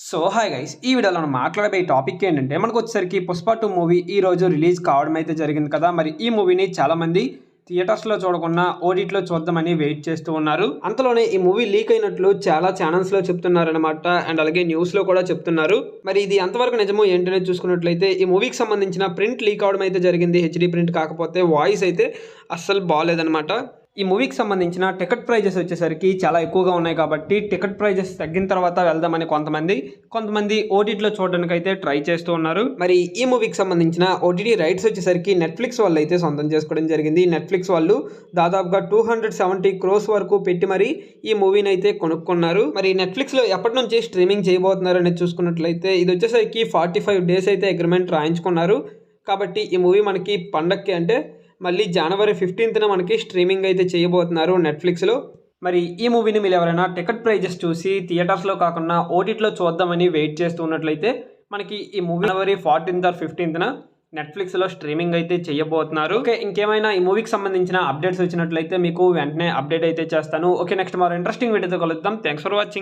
So hi guys ఈ వీడియోలో మనం మాట్లాడబోయే టాపిక్ ఏంటంటే మనకు వచ్చేసరికి పుష్ప 2 మూవీ ఈ రోజు రిలీజ్ కావడం అయితే జరిగింది కదా. మరి ఈ మూవీని చాలామంది థియేటర్స్లో చూడకుండా ఓటీటీలో చూద్దామని వెయిట్ చేస్తూ ఉన్నారు. అంతలోనే ఈ మూవీ లీక్ అయినట్లు చాలా ఛానల్స్లో చెప్తున్నారనమాట. అండ్ అలాగే న్యూస్లో కూడా చెప్తున్నారు. మరి ఇది ఎంతవరకు నిజమో ఏంటనేది చూసుకున్నట్లయితే ఈ మూవీకి సంబంధించిన ప్రింట్ లీక్ అవడం అయితే జరిగింది. హెచ్డీ ప్రింట్ కాకపోతే వాయిస్ అయితే అస్సలు బాగాలేదనమాట. ఈ మూవీకి సంబంధించిన టికెట్ ప్రైజెస్ వచ్చేసరికి చాలా ఎక్కువగా ఉన్నాయి కాబట్టి టికెట్ ప్రైజెస్ తగ్గిన తర్వాత వెళ్దామని కొంతమంది ఓటీటీలో చూడడానికి అయితే ట్రై చేస్తూ ఉన్నారు. మరి ఈ మూవీకి సంబంధించిన ఓటీటీ రైట్స్ వచ్చేసరికి నెట్ఫ్లిక్స్ వాళ్ళు అయితే సొంతం చేసుకోవడం జరిగింది. నెట్ఫ్లిక్స్ వాళ్ళు దాదాపుగా 270 crores వరకు పెట్టి మరి ఈ మూవీని అయితే కొనుక్కున్నారు. మరి నెట్ఫ్లిక్స్లో ఎప్పటి నుంచి స్ట్రీమింగ్ చేయబోతున్నారు అనేది చూసుకున్నట్లయితే ఇది వచ్చేసరికి 45 days అయితే అగ్రిమెంట్ రాయించుకున్నారు. కాబట్టి ఈ మూవీ మనకి పండక్కి అంటే మళ్ళీ జనవరి 15న మనకి స్ట్రీమింగ్ అయితే చేయబోతున్నారు నెట్ఫ్లిక్స్లో. మరి ఈ మూవీని మీరు ఎవరైనా టికెట్ ప్రైజెస్ చూసి థియేటర్స్లో కాకుండా ఓటీటీలో చూద్దామని వెయిట్ చేస్తున్నట్లయితే మనకి ఈ movie January 14th or 15th నెట్ఫ్లిక్స్లో స్ట్రీమింగ్ అయితే చేయబోతున్నారు. ఓకే, ఇంకేమైనా ఈ మూవీకి సంబంధించిన అప్డేట్స్ వచ్చినట్లయితే మీకు వెంటనే అప్డేట్ అయితే చేస్తాను. ఓకే, నెక్స్ట్ మరో ఇంట్రెస్టింగ్ వీడియోతో కలుద్దాం. Thanks for watching.